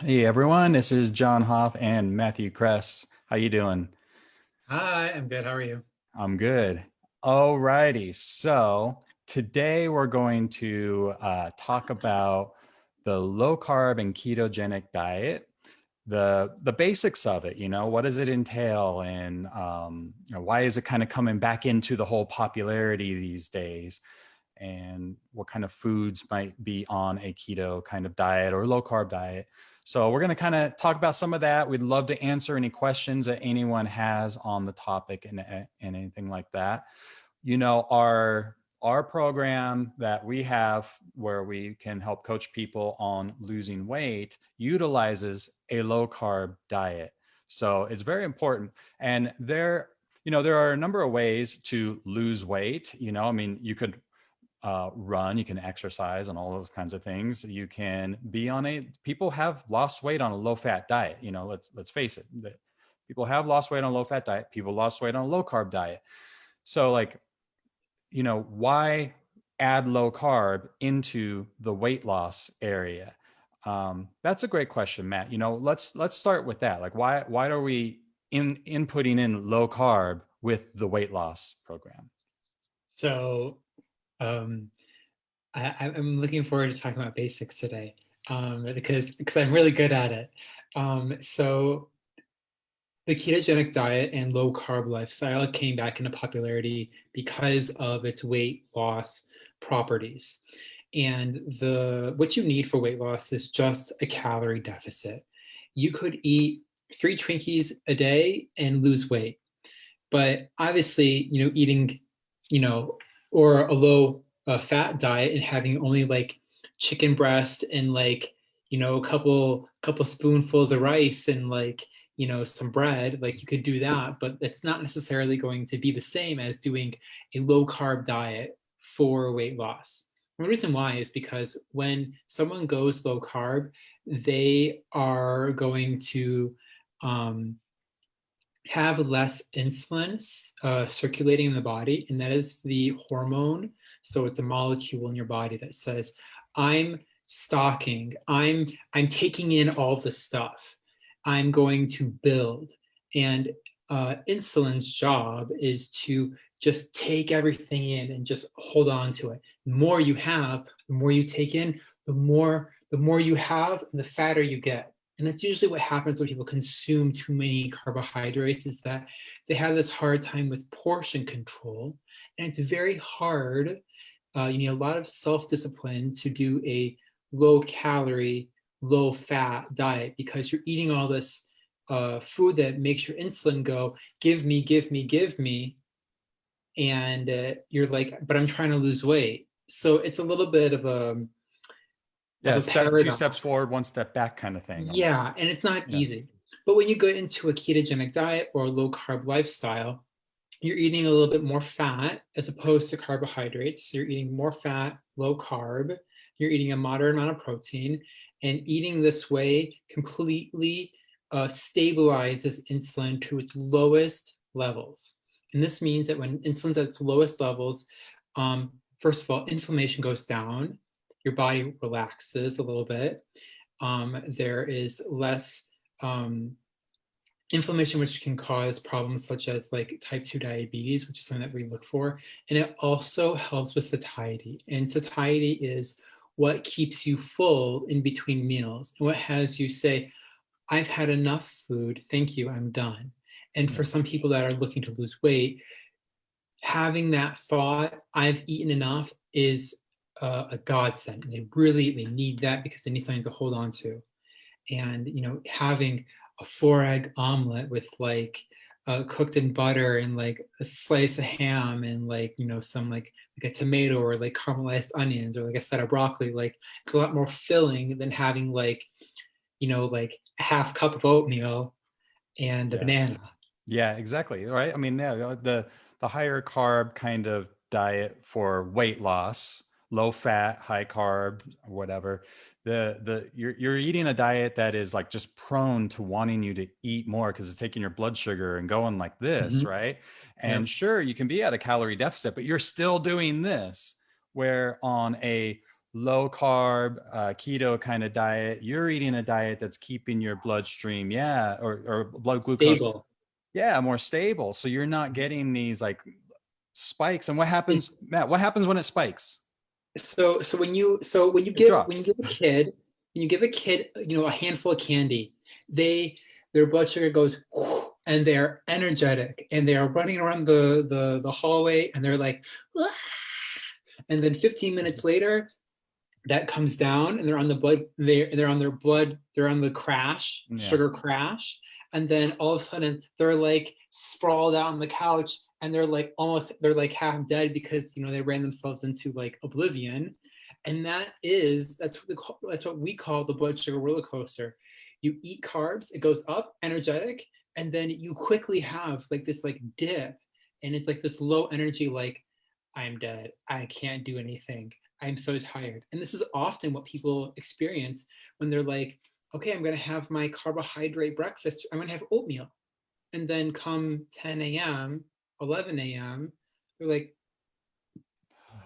Hey everyone, this is John Hoff and Matthew Kress. How you doing? Hi, I'm good. How are you? I'm good. Alrighty, so today we're going to talk about the low carb and ketogenic diet, the basics of it. What does it entail, and why is it kind of coming back into the whole popularity these days? And what kind of foods might be on a keto kind of diet or low carb diet. So we're going to kind of talk about some of that. We'd love to answer any questions that anyone has on the topic and anything like that. Our program that we have where we can help coach people on losing weight utilizes a low carb diet. So it's very important. And there are a number of ways to lose weight. You could run, you can exercise and all those kinds of things. You can be on people have lost weight on a low fat diet. Let's face it, that people have lost weight on a low fat diet. People lost weight on a low carb diet. So why add low carb into the weight loss area? That's a great question, Matt. Let's start with that. Like, why are we inputting in low carb with the weight loss program? So, um, I'm looking forward to talking about basics today, because I'm really good at it. So the ketogenic diet and low carb lifestyle came back into popularity because of its weight loss properties. And the what you need for weight loss is just a calorie deficit. You could eat 3 Twinkies a day and lose weight. But obviously, eating, you know, or a low fat diet and having only like chicken breast and like, a couple spoonfuls of rice and like, some bread, like you could do that, but it's not necessarily going to be the same as doing a low carb diet for weight loss. And the reason why is because when someone goes low carb, they are going to um, have less insulin circulating in the body, and that is the hormone. So it's a molecule in your body that says, "I'm stocking. I'm taking in all the stuff. I'm going to build." And insulin's job is to just take everything in and just hold on to it. The more you have, the more you take in, the more you have, the fatter you get. And that's usually what happens when people consume too many carbohydrates, is that they have this hard time with portion control. And it's very hard. You need a lot of self-discipline to do a low calorie, low fat diet, because you're eating all this food that makes your insulin go, give me, give me, give me. And you're like, but I'm trying to lose weight. So it's a little bit of Yeah, a two paradox. steps forward, one step back kind of thing almost. Yeah, and it's not Yeah. easy. But when you go into a ketogenic diet or a low carb lifestyle, you're eating a little bit more fat as opposed to carbohydrates. You're eating more fat, low carb. You're eating a moderate amount of protein. And eating this way completely stabilizes insulin to its lowest levels. And this means that when insulin's at its lowest levels, first of all, inflammation goes down, your body relaxes a little bit. There is less um, inflammation, which can cause problems such as like type 2 diabetes, which is something that we look for. And it also helps with satiety. And satiety is what keeps you full in between meals and what has you say, I've had enough food. Thank you. I'm done. And for Yeah. some people that are looking to lose weight, having that thought, I've eaten enough, is a godsend. And they need that because they need something to hold on to. And having a 4 egg omelet with like cooked in butter and like a slice of ham and like some like a tomato or like caramelized onions or like a set of broccoli, like it's a lot more filling than having like like a half cup of oatmeal and a Yeah. banana. Yeah, exactly. Right. I mean, yeah, the higher carb kind of diet for weight loss, low fat, high carb, whatever. You're eating a diet that is like just prone to wanting you to eat more because it's taking your blood sugar and going like this, Mm-hmm. right? Yep. And sure, you can be at a calorie deficit, but you're still doing this. Where on a low carb, keto kind of diet, you're eating a diet that's keeping your bloodstream, yeah, or blood glucose, Stable. yeah, more stable. So you're not getting these like spikes. And what And happens, Matt? What happens when it spikes? so when you It give drops. when you give a kid, a handful of candy, their blood sugar goes and they're energetic and they are running around the hallway and they're like, "Ah!" And then 15 minutes later that comes down and they're on the blood they're on their blood they're on the crash, Yeah. sugar crash, and then all of a sudden they're like sprawled out on the couch and they're like half dead because they ran themselves into like oblivion. And that's what we call the blood sugar roller coaster. You eat carbs, it goes up energetic, and then you quickly have like this like dip, and it's like this low energy, like I'm dead, I can't do anything, I'm so tired. And this is often what people experience when they're like, okay, I'm going to have my carbohydrate breakfast. I'm going to have oatmeal. And then come 10 a.m., 11 a.m., they're like,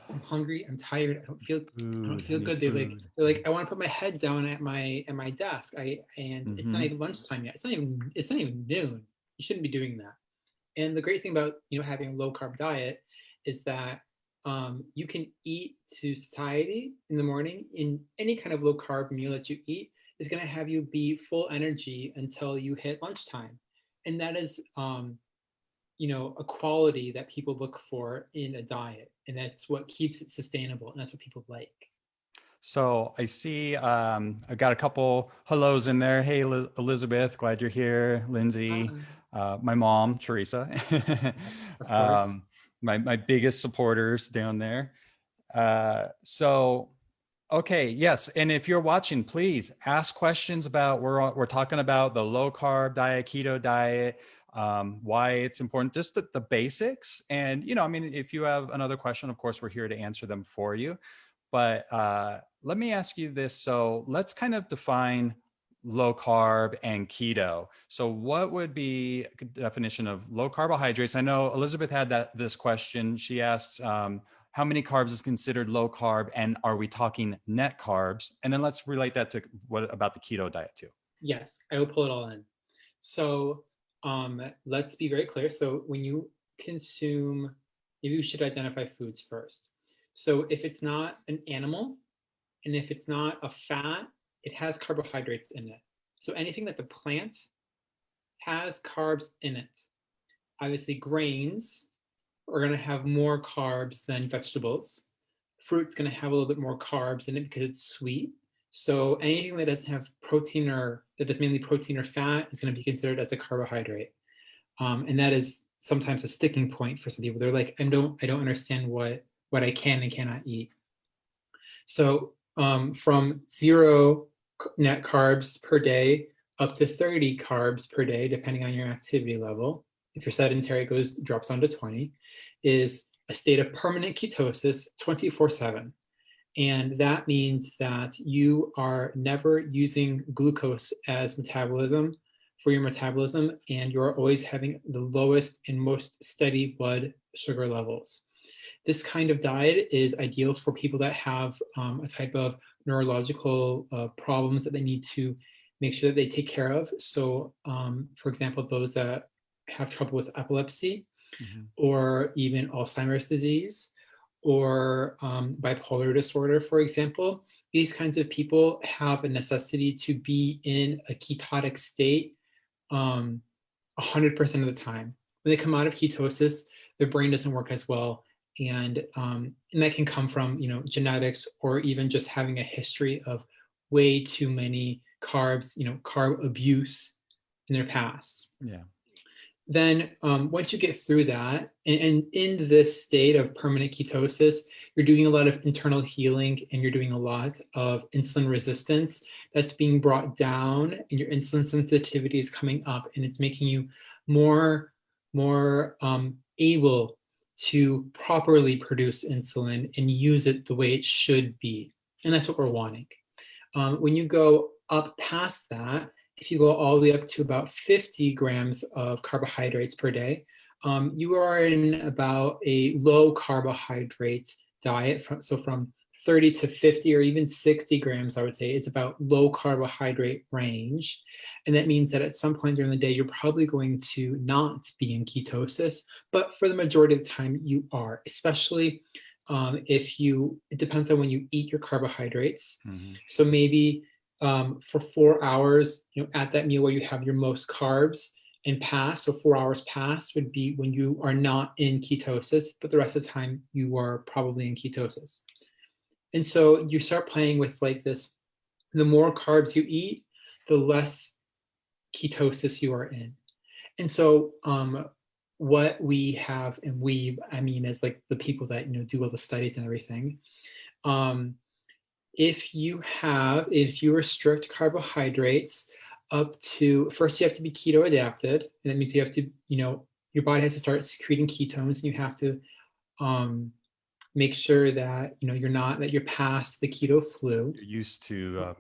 I'm hungry, I'm tired, I don't Food. I feel need good. food. They're like, I want to put my head down at my desk. And it's not Mm-hmm. even lunchtime yet. It's not even noon. You shouldn't be doing that. And the great thing about having a low carb diet is that you can eat to satiety in the morning. In any kind of low carb meal that you eat is going to have you be full energy until you hit lunchtime, and that is a quality that people look for in a diet, and that's what keeps it sustainable, and that's what people like. So I see I've got a couple hellos in there. Hey, Elizabeth, glad you're here. Lindsay, my mom, Teresa, Of course. um, my biggest supporters down there. So, okay, yes. And if you're watching, please ask questions about, we're talking about the low carb diet, keto diet, why it's important, just the basics. And, I mean, if you have another question, of course, we're here to answer them for you. But let me ask you this. So let's kind of define low carb and keto. So what would be a definition of low carbohydrates? I know Elizabeth had this question. She asked, how many carbs is considered low carb, and are we talking net carbs? And then let's relate that to what about the keto diet too? Yes, I will pull it all in. So let's be very clear. So when you consume, maybe we should identify foods first. So if it's not an animal and if it's not a fat, it has carbohydrates in it. So anything that's a plant has carbs in it. Obviously, grains are going to have more carbs than vegetables. Fruit's going to have a little bit more carbs in it because it's sweet. So anything that doesn't have protein or that is mainly protein or fat is going to be considered as a carbohydrate. And that is sometimes a sticking point for some people. They're like, I don't understand what I can and cannot eat. So from 0 net carbs per day up to 30 carbs per day, depending on your activity level. If you're sedentary, it drops down to 20, is a state of permanent ketosis 24/7. And that means that you are never using glucose as metabolism for your metabolism, and you're always having the lowest and most steady blood sugar levels. This kind of diet is ideal for people that have a type of neurological problems that they need to make sure that they take care of. So, for example, those that have trouble with epilepsy Mm-hmm. or even Alzheimer's disease or bipolar disorder, for example, these kinds of people have a necessity to be in a ketotic state 100% of the time. When they come out of ketosis, their brain doesn't work as well, and that can come from genetics or even just having a history of way too many carbs, carb abuse in their past. Yeah. Then once you get through that, and in this state of permanent ketosis, you're doing a lot of internal healing and you're doing a lot of insulin resistance that's being brought down, and your insulin sensitivity is coming up, and it's making you more able to properly produce insulin and use it the way it should be. And that's what we're wanting. When you go up past that, if you go all the way up to about 50 grams of carbohydrates per day, you are in about a low carbohydrates diet. So from 30 to 50 or even 60 grams, I would say, is about low carbohydrate range. And that means that at some point during the day, you're probably going to not be in ketosis, but for the majority of the time you are, especially it depends on when you eat your carbohydrates. Mm-hmm. So maybe for 4 hours, at that meal where you have your most carbs and past, so 4 hours past would be when you are not in ketosis, but the rest of the time you are probably in ketosis. And so you start playing with like this, the more carbs you eat, the less ketosis you are in. And so what we have, and I mean, as like the people that, do all the studies and everything, um, if you restrict carbohydrates up to, first you have to be keto adapted, and that means you have to, your body has to start secreting ketones, and you have to make sure that you're past the keto flu. You're used to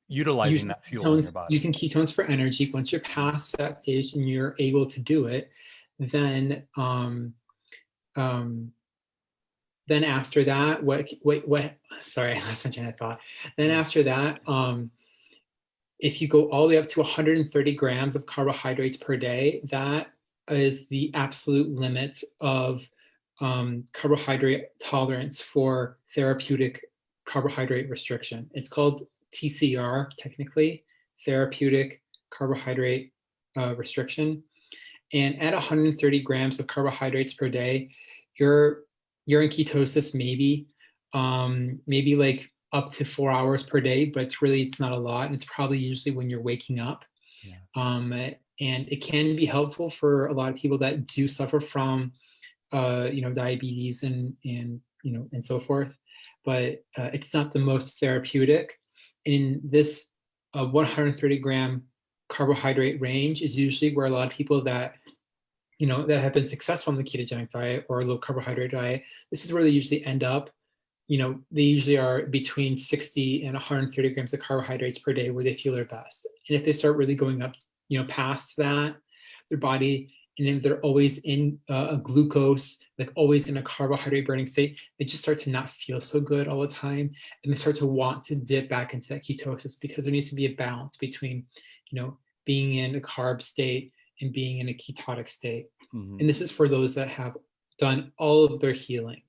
utilizing that fuel in your body. Using ketones for energy. Once you're past that stage and you're able to do it, then then after that, sorry, I lost my train of thought. Then after that, if you go all the way up to 130 grams of carbohydrates per day, that is the absolute limit of carbohydrate tolerance for therapeutic carbohydrate restriction. It's called TCR, technically, therapeutic carbohydrate restriction. And at 130 grams of carbohydrates per day, you're in ketosis, maybe like up to 4 hours per day, but it's not a lot. And it's probably usually when you're waking up. Yeah. And it can be helpful for a lot of people that do suffer from diabetes and so forth, but it's not the most therapeutic. In this 130 gram carbohydrate range is usually where a lot of people that have been successful on the ketogenic diet or low carbohydrate diet, this is where they usually end up. They usually are between 60 and 130 grams of carbohydrates per day where they feel their best. And if they start really going up, past that, their body, and if they're always in a glucose, like always in a carbohydrate burning state, they just start to not feel so good all the time. And they start to want to dip back into that ketosis, because there needs to be a balance between, being in a carb state and being in a ketotic state. Mm-hmm. And this is for those that have done all of their healing.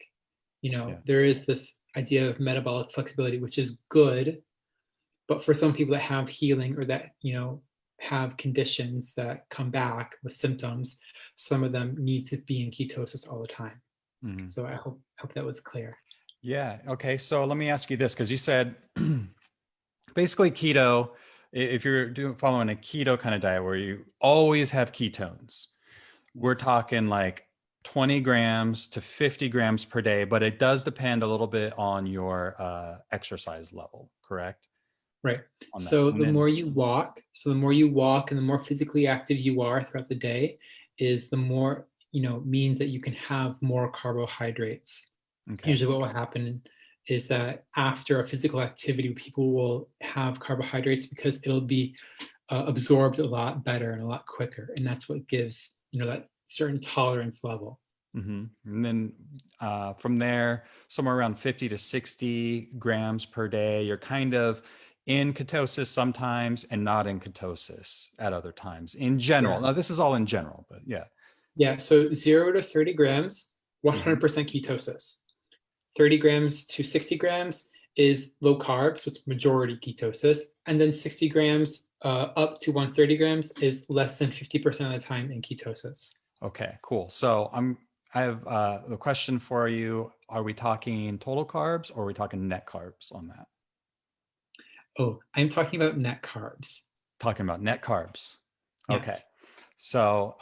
There is this idea of metabolic flexibility, which is good, but for some people that have healing or that, have conditions that come back with symptoms, some of them need to be in ketosis all the time. Mm-hmm. So I hope that was clear. Yeah. Okay. So let me ask you this, because you said basically keto, if you're following a keto kind of diet where you always have ketones, we're talking like 20 grams to 50 grams per day, but it does depend a little bit on your exercise level, correct? Right. So the more you walk and the more physically active you are throughout the day, is the more, means that you can have more carbohydrates. Okay. Usually what will happen is that after a physical activity, people will have carbohydrates because it'll be absorbed a lot better and a lot quicker. And that's what gives, that certain tolerance level. Mm-hmm. And then from there, somewhere around 50 to 60 grams per day, you're kind of in ketosis sometimes and not in ketosis at other times in general. Yeah. Now, this is all in general, but yeah. Yeah. So 0 to 30 grams, 100% ketosis. 30 grams to 60 grams is low carb, so it's majority ketosis. And then 60 grams up to 130 grams is less than 50% of the time in ketosis. Okay, cool. So I have a question for you. Are we talking total carbs or are we talking net carbs on that? Oh, I'm talking about net carbs. Talking about net carbs. Yes. Okay. So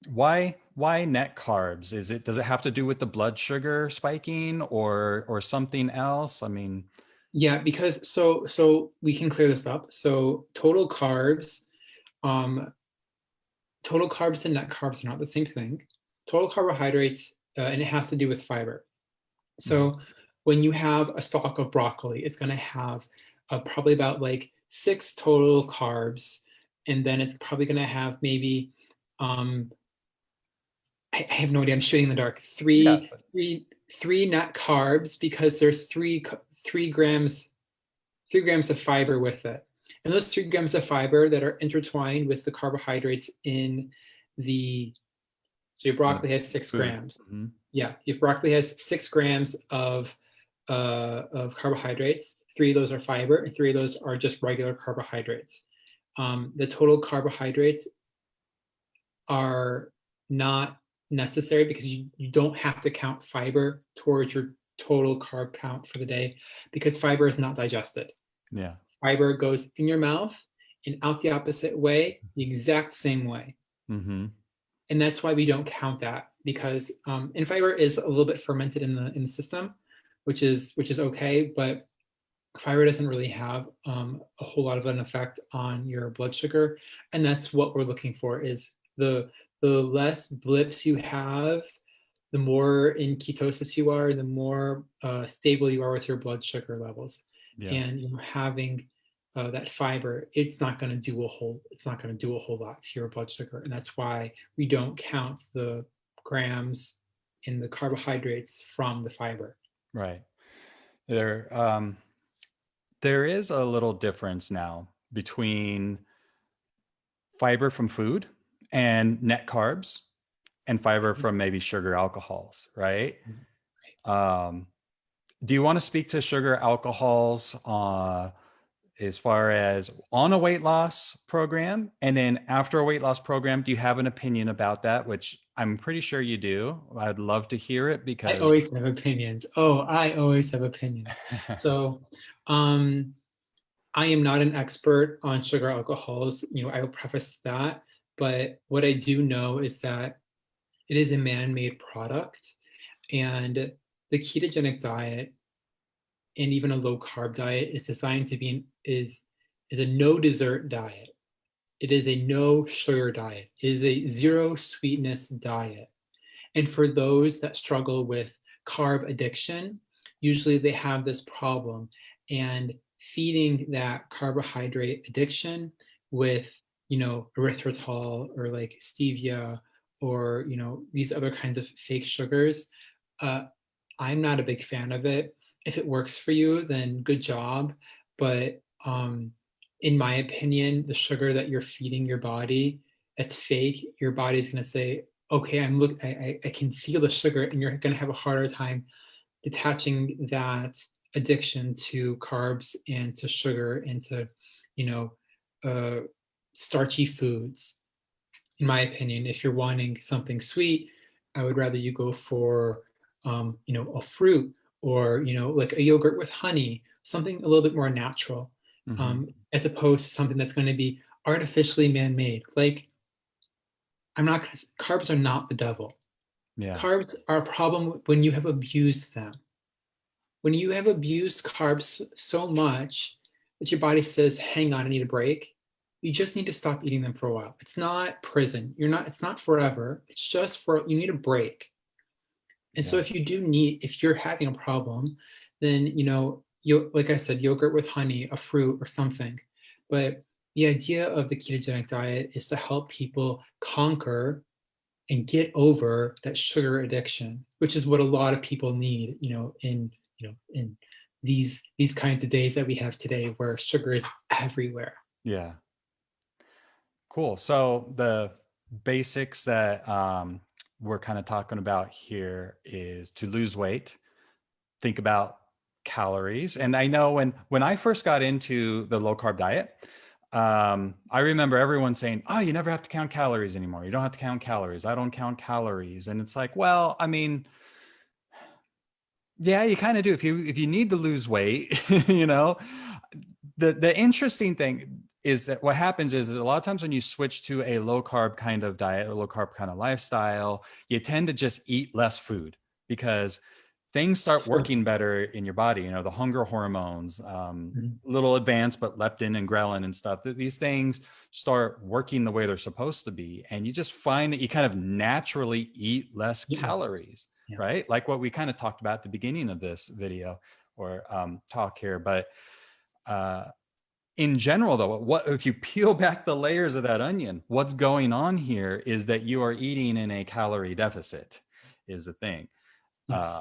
why net carbs? Does it have to do with the blood sugar spiking or something else? I mean, yeah, because so we can clear this up. So total carbs and net carbs are not the same thing. Total carbohydrates, and it has to do with fiber. So when you have a stalk of broccoli, it's going to have probably about like 6 total carbs, and then it's probably going to have maybe I have no idea. I'm shooting in the dark. Three three net carbs because there's 3 grams of fiber with it. And those 3 grams of fiber that are intertwined with the carbohydrates in the, so your In the broccoli has six food. grams. Mhm. Yeah, your broccoli has 6 grams of carbohydrates. 3 of those are fiber, and 3 of those are just regular carbohydrates. The total carbohydrates are not necessary because you don't have to count fiber towards your total carb count for the day because fiber is not digested. Yeah. Fiber goes in your mouth and out the opposite way, the exact same way. Mm-hmm. And that's why we don't count that because and fiber is a little bit fermented in the system, which is okay, but fiber doesn't really have a whole lot of an effect on your blood sugar, and that's what we're looking for. Is the less blips you have, the more in ketosis you are, the more stable you are with your blood sugar levels. Yeah. And having that fiber, it's not going to do a whole lot to your blood sugar, and that's why we don't count the grams in the carbohydrates from the fiber. Right. There, there is a little difference now between fiber from food and net carbs and fiber from maybe sugar alcohols, right? Um, do you want to speak to sugar alcohols as far as on a weight loss program? And then after a weight loss program, do you have an opinion about that? Which I'm pretty sure you do. I'd love to hear it I because always have opinions. Oh, I always have opinions. So, um, I am not an expert on sugar alcohols. I will preface that. But what I do know is that it is a man-made product, and the ketogenic diet and even a low carb diet is designed to be is a no dessert diet. It is a no sugar diet. It is a zero sweetness diet. And for those that struggle with carb addiction, usually they have this problem. And feeding that carbohydrate addiction with, erythritol or like stevia or, these other kinds of fake sugars, uh, I'm not a big fan of it. If it works for you, then good job. But in my opinion, the sugar that you're feeding your body that's fake, your body's going to say, okay, I can feel the sugar, and you're going to have a harder time detaching that addiction to carbs and to sugar and to, you know, uh, starchy foods. In my opinion, if you're wanting something sweet, I would rather you go for, a fruit or, like a yogurt with honey, something a little bit more natural, Mhm. as opposed to something that's going to be artificially man-made. Like I'm not gonna, carbs are not the devil. Yeah. Carbs are a problem when you have abused them. When you have abused carbs so much that your body says, hang on, I need a break, you just need to stop eating them for a while. It's not prison. It's not forever. It's just you need a break. And so Yeah. if you're having a problem, then, like I said, yogurt with honey, a fruit or something. But the idea of the ketogenic diet is to help people conquer and get over that sugar addiction, which is what a lot of people need, in these kinds of days that we have today where sugar is everywhere. Yeah. Cool. So the basics that we're kind of talking about here is to lose weight, think about calories. And I know when I first got into the low carb diet, I remember everyone saying, "Oh, you never have to count calories anymore. You don't have to count calories. I don't count calories." And it's like, well, I mean, yeah, you kind of do. If you need to lose weight, you know, the interesting thing is that what happens is a lot of times when you switch to a low carb kind of diet or low carb kind of lifestyle, you tend to just eat less food because things start Sure. working better in your body. The hunger hormones, Mhm. little advanced, but leptin and ghrelin and stuff, that these things start working the way they're supposed to be. And you just find that you kind of naturally eat less Eat less. calories, Yeah. right? Like what we kind of talked about at the beginning of this video or talk here. But uh, in general, though, what if you peel back the layers of that onion, what's going on here is that you are eating in a calorie deficit is the thing. Yes.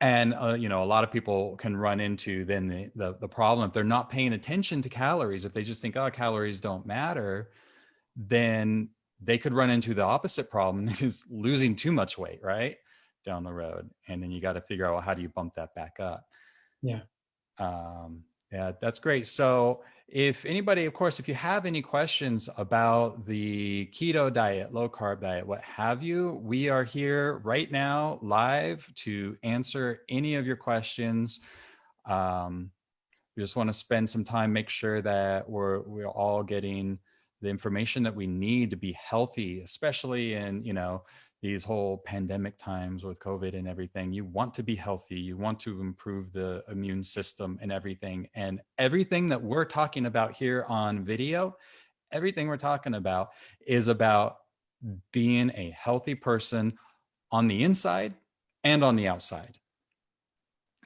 And a lot of people can run into then the problem if they're not paying attention to calories. If they just think, oh, calories don't matter, then they could run into the opposite problem, is losing too much weight, right, down the road. And then you got to figure out, well, how do you bump that back up? Yeah. Yeah, that's great. So if anybody, of course, if you have any questions about the keto diet, low carb diet, what have you, we are here right now live to answer any of your questions. Um, we just want to spend some time, make sure that we're all getting the information that we need to be healthy, especially in, these whole pandemic times with COVID and everything. You want to be healthy. You want to improve the immune system and everything. And everything that we're talking about here on video, everything we're talking about is about being a healthy person on the inside and on the outside.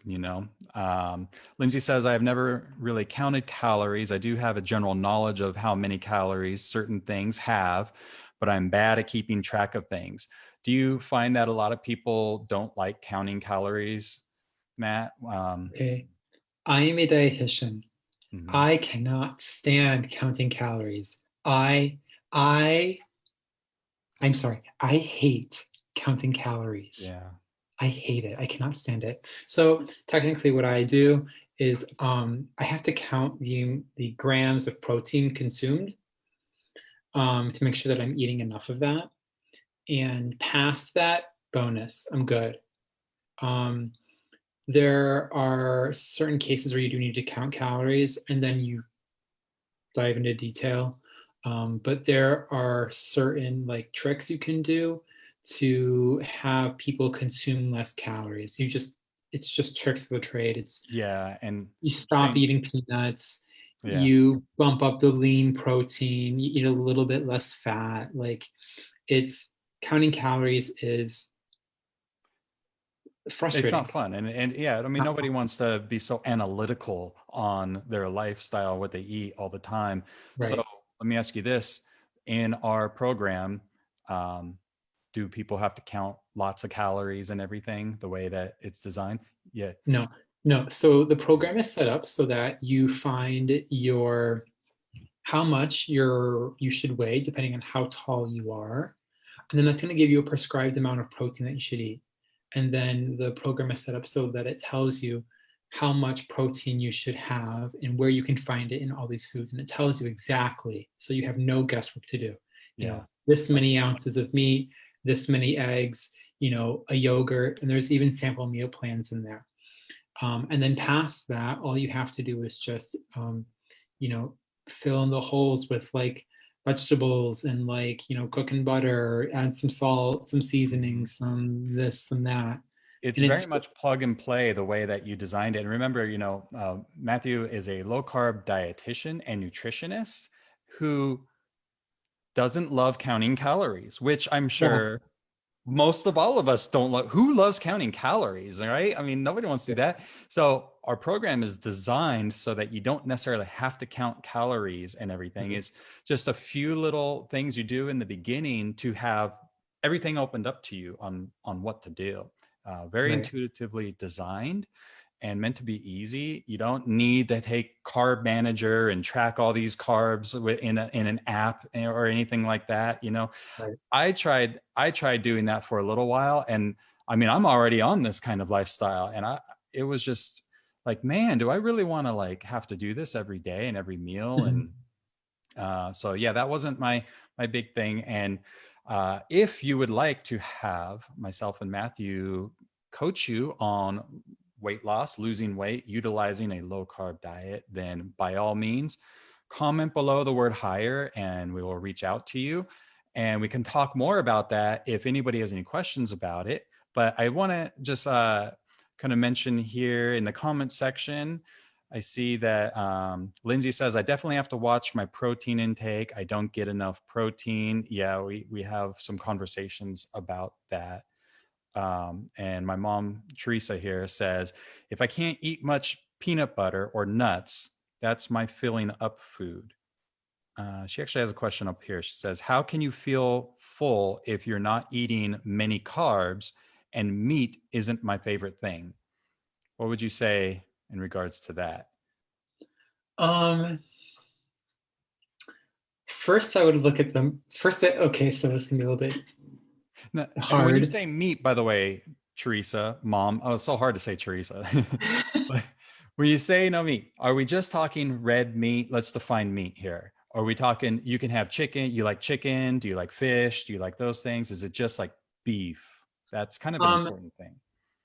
you know Lindsay says, I have never really counted calories. I do have a general knowledge of how many calories certain things have, but I'm bad at keeping track of things. Do you find that a lot of people don't like counting calories, Matt? Okay. I am a dietitian. Mhm. I cannot stand counting calories. I I'm sorry. I hate counting calories. Yeah. I hate it. I cannot stand it. So technically what I do is I have to count the grams of protein consumed to make sure that I'm eating enough of that. And past that, bonus, I'm good. Um, there are certain cases where you do need to count calories and then you dive into detail. But there are certain like tricks you can do to have people consume less calories. It's just tricks of the trade. It's Yeah. And you stop same. eating peanuts, Yeah. you bump up the lean protein, you eat a little bit less fat. Like it's counting calories is It's not frustrating. fun. And yeah, I mean, Not nobody fun. wants to be so analytical on their lifestyle, what they eat all the time. So Right. let me ask you this. In our program, um, do people have to count lots of calories and everything the way that it's designed? Yeah. No, no. So the program is set up so that you find your how much you should weigh depending on how tall you are. And then that's going to give you a prescribed amount of protein that you should eat. And then the program is set up so that it tells you how much protein you should have and where you can find it in all these foods. And it tells you exactly. So you have no guesswork to do. Yeah. This many ounces of meat, this many eggs, a yogurt, and there's even sample meal plans in there. And then past that, all you have to do is just, you know, fill in the holes with like vegetables and like, cook in butter, add some salt, some seasoning, Mhm. some this, some that. It's And very it's, much plug and play the way that you designed it. And remember, Matthew is a low carb dietitian and nutritionist who doesn't love counting calories, which I'm yeah, sure most of all of us don't love. Who loves counting calories, right? I mean, nobody wants to do that. So our program is designed so that you don't necessarily have to count calories and everything. right, It's just a few little things you do in the beginning to have everything opened up to you on what to do. Very right. intuitively designed and meant to be easy. You don't need to take Carb Manager and track all these carbs in an app or anything like that. Right. I tried doing that for a little while, and I mean, I'm already on this kind of lifestyle, and it was just like, man, do I really want to like have to do this every day and every meal? Mhm. And so yeah, that wasn't my big thing. And if you would like to have myself and Matthew coach you on weight loss, losing weight, utilizing a low carb diet, then by all means, comment below the word hire and we will reach out to you. And we can talk more about that if anybody has any questions about it. But I want to just kind of mention here in the comment section, I see that Lindsay says, I definitely have to watch my protein intake. I don't get enough protein. Yeah, we have some conversations about that. And my mom, Teresa, here says, if I can't eat much peanut butter or nuts, that's my filling up food. She actually has a question up here. She says, how can you feel full if you're not eating many carbs and meat isn't my favorite thing? What would you say in regards to that? Um, First I would look at them. Okay, so this can be a little bit No, and when you hard. say meat, by the way, Teresa, mom, oh, it's so hard to say Teresa. But when you say no meat, are we just talking red meat? Let's define meat here. Are we talking, you can have chicken? You like chicken? Do you like fish? Do you like those things? Is it just like beef? That's kind of an Um, important thing.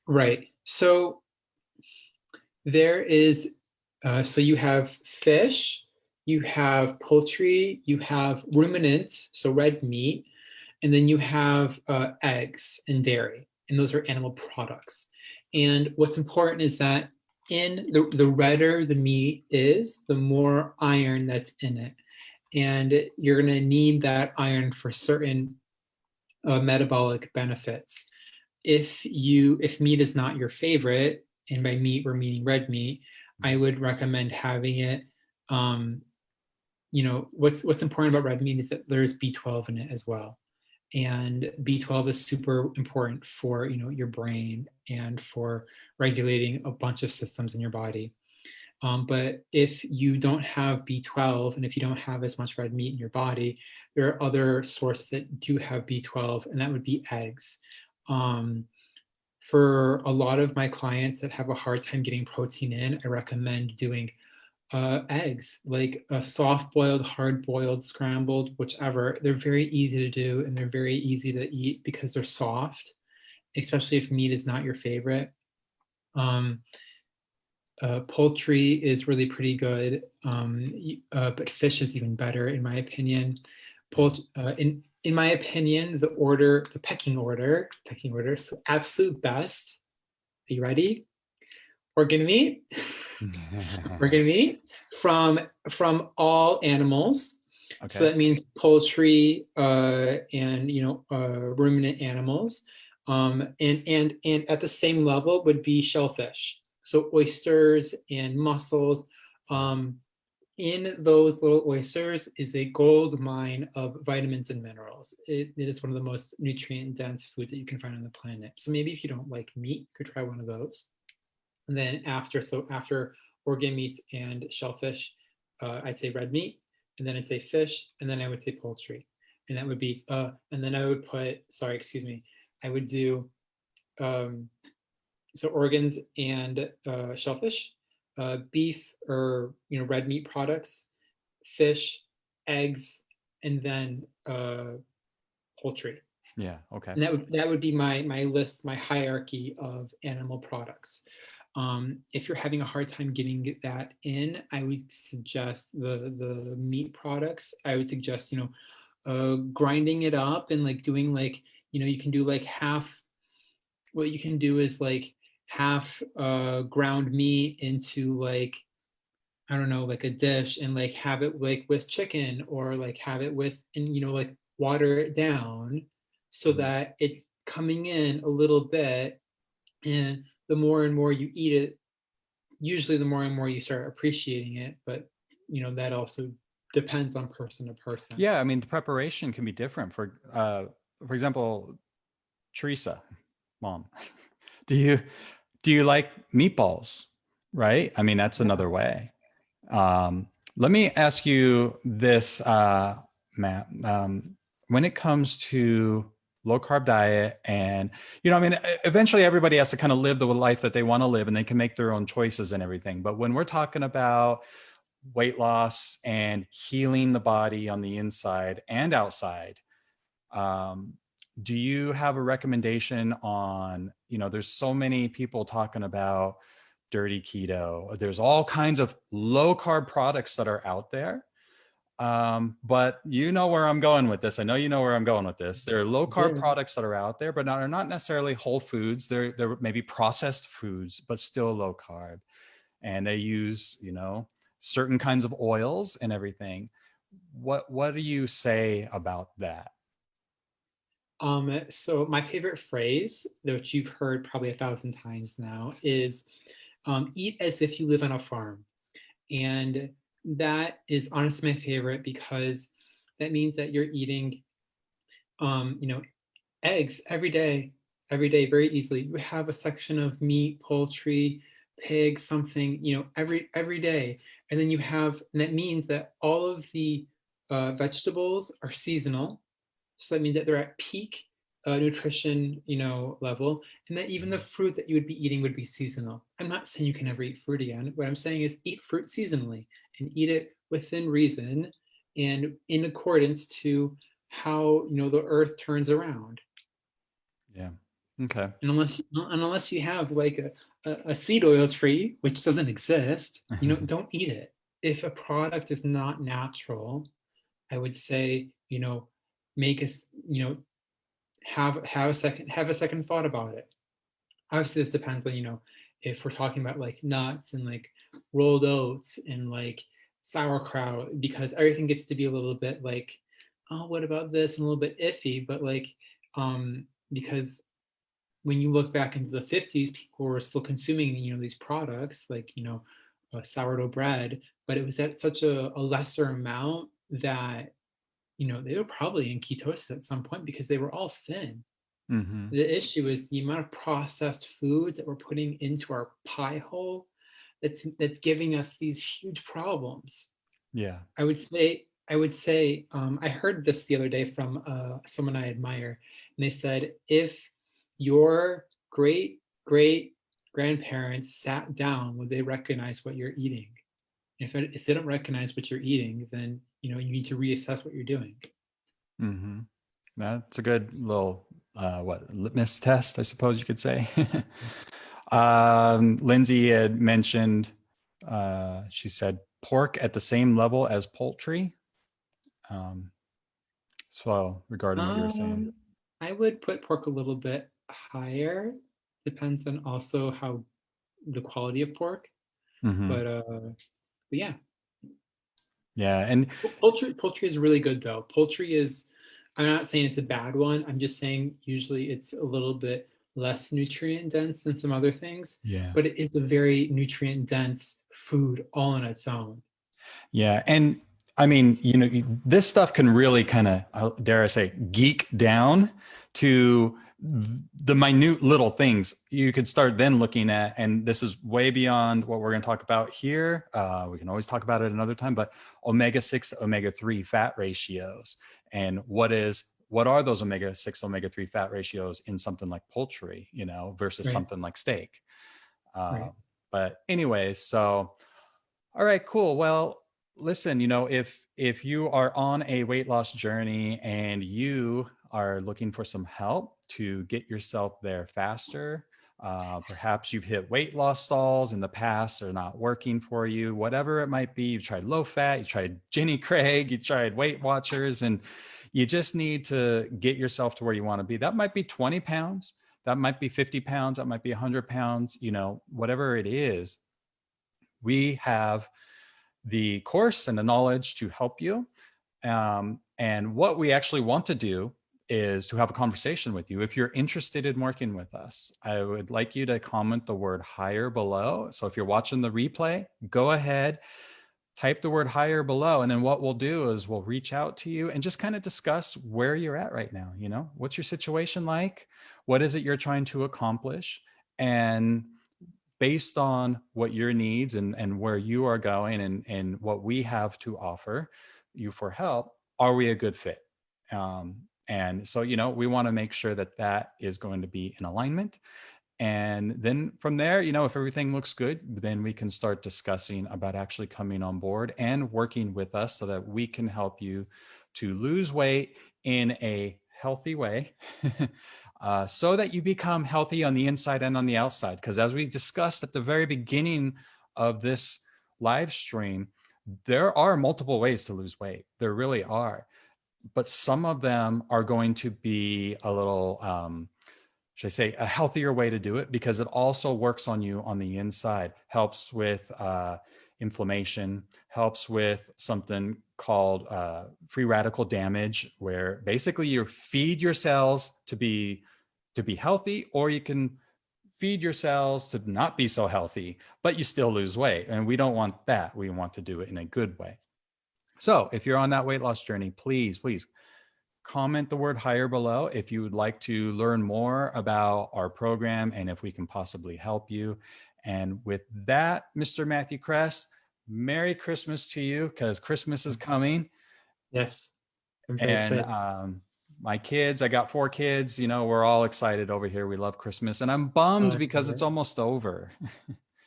right. So there is, so you have fish, you have poultry, you have ruminants, so red meat, and then you have eggs and dairy, and those are animal products. And what's important is that in the redder the meat is, the more iron that's in it. And you're going to need that iron for certain metabolic benefits. If meat is not your favorite, and by meat we're meaning red meat, I would recommend having it. Um, what's important about red meat is that there's B12 in it as well, and B12 is super important for your brain and for regulating a bunch of systems in your body. But if you don't have B12 and if you don't have as much red meat in your body, there are other sources that do have B12, and that would be eggs. Um, for a lot of my clients that have a hard time getting protein in, I recommend doing eggs, like a soft boiled, hard boiled, scrambled, whichever. They're very easy to do and they're very easy to eat because they're soft, especially if meat is not your favorite. Um, Poultry is really pretty good, but fish is even better in my opinion. Yeah. In my opinion, the pecking order. So absolute best. Are you ready? Organ meat, organ meat from all animals. So Okay. that means poultry and ruminant animals. And at the same level would be shellfish. So oysters and mussels. Yeah. Um, in those little oysters is a gold mine of vitamins and minerals. It is one of the most nutrient dense foods that you can find on the planet. So maybe if you don't like meat, you could try one of those. And then after organ meats and shellfish, I'd say red meat, and then I'd say fish, and then I would say poultry, and that would be and then I would put, sorry, excuse me, I would do um, so organs and shellfish, beef or red meat products, fish, eggs, and then poultry. Yeah. Okay. And that would be my list, my hierarchy of animal products. If you're having a hard time getting that in, I would suggest the meat products. I would suggest grinding it up and like doing like you can do like half. What you can do is like half ground meat into like I don't know, like a dish, and like have it like with chicken, or like have it with, and like water it down so Mhm. that it's coming in a little bit. And the more and more you eat it, usually the more and more you start appreciating it. But that also depends on person to person. Yeah. I mean, the preparation can be different. For example, Teresa, mom, do you do you like meatballs? Right. I mean, that's Yeah. another way. Um, Let me ask you this, Matt. When it comes to low carb diet, and I mean, eventually everybody has to kind of live the life that they want to live, and they can make their own choices and everything. But when we're talking about weight loss and healing the body on the inside and outside, um, do you have a recommendation on, there's so many people talking about dirty keto. There's all kinds of low carb products that are out there. But you know where I'm going with this. I know you know where I'm going with this. There are low carb Yeah. products that are out there, but are not necessarily whole foods. They're maybe processed foods, but still low carb. And they use, certain kinds of oils and everything. What do you say about that? So my favorite phrase, which you've heard probably 1,000 times now, is eat as if you live on a farm. And that is honestly my favorite because that means that you're eating, um, you know, eggs every day, very easily. You have a section of meat, poultry, pig, something, every day. And then and that means that all of the vegetables are seasonal. So that means that they're at peak nutrition, level, and that even the fruit that you would be eating would be seasonal. I'm not saying you can never eat fruit again. What I'm saying is eat fruit seasonally and eat it within reason and in accordance to how the earth turns around. Yeah. Okay. And unless you have like a seed oil tree, which doesn't exist, don't eat it. If a product is not natural, I would say, make us, have a second thought about it. Obviously, this depends on, if we're talking about like nuts and like rolled oats and like sauerkraut, because everything gets to be a little bit like, oh, what about this? And a little bit iffy, but like, because when you look back into the 50s, people were still consuming, these products like, sourdough bread, but it was at such a lesser amount that, they were probably in ketosis at some point because they were all thin. Mm-hmm. The issue is the amount of processed foods that we're putting into our pie hole that's giving us these huge problems. Yeah. I would say, I heard this the other day from someone I admire, and they said, if your great great grandparents sat down, would they recognize what you're eating? If they don't recognize what you're eating, then you need to reassess what you're doing. Mm-hmm. That's a good little litmus test, I suppose you could say. Lindsay had mentioned, she said pork at the same level as poultry. Um, so regarding what you were saying. Um, I would put pork a little bit higher. Depends on also how the quality of pork, Mm-hmm. but yeah, Yeah. And poultry is really good though. Poultry is. I'm not saying it's a bad one. I'm just saying usually it's a little bit less nutrient dense than some other things, yeah. but it is a very nutrient dense food all on its own. Yeah. And I mean, this stuff can really kind of, dare I say, geek down to the minute little things you could start then looking at. And this is way beyond what we're going to talk about here. We can always talk about it another time, but omega-6, omega-3 fat ratios. And what are those omega-6, omega-3 fat ratios in something like poultry, versus Right, something like steak. Uh, right. but anyways, so all right, cool. Well, listen, if you are on a weight loss journey and you are looking for some help to get yourself there faster, perhaps you've hit weight loss stalls in the past, are not working for you, whatever it might be. You've tried low fat, you tried Jenny Craig, you tried Weight Watchers, and you just need to get yourself to where you want to be. That might be 20 pounds, that might be 50 pounds, that might be 100 pounds, whatever it is. We have the course and the knowledge to help you. And what we actually want to do is to have a conversation with you. If you're interested in working with us, I would like you to comment the word higher below. So if you're watching the replay, go ahead, type the word higher below. And then what we'll do is we'll reach out to you and just kind of discuss where you're at right now. What's your situation like? What is it you're trying to accomplish? And based on what your needs and where you are going and what we have to offer you for help, are we a good fit? And so, we want to make sure that that is going to be in alignment. And then from there, if everything looks good, then we can start discussing about actually coming on board and working with us so that we can help you to lose weight in a healthy way. So that you become healthy on the inside and on the outside. Because as we discussed at the very beginning of this live stream, there are multiple ways to lose weight. There really are. But some of them are going to be a little, should I say, a healthier way to do it, because it also works on you on the inside, helps with inflammation, helps with something called free radical damage, where basically you feed your cells to be healthy, or you can feed your cells to not be so healthy, but you still lose weight. And we don't want that. We want to do it in a good way. So if you're on that weight loss journey, please comment the word higher below if you would like to learn more about our program and if we can possibly help you. And with that, Mr. Matthew Kress, Merry Christmas to you, because Christmas is coming. Yes, I'm very And excited. my kids, I got 4 kids, we're all excited over here. We love Christmas, and I'm Oh, bummed that's because it's great. almost over.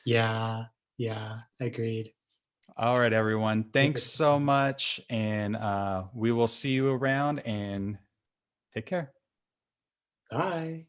Yeah, yeah, agreed. All right, everyone. Take Thanks it. so much. And we will see you around, and take care. Bye.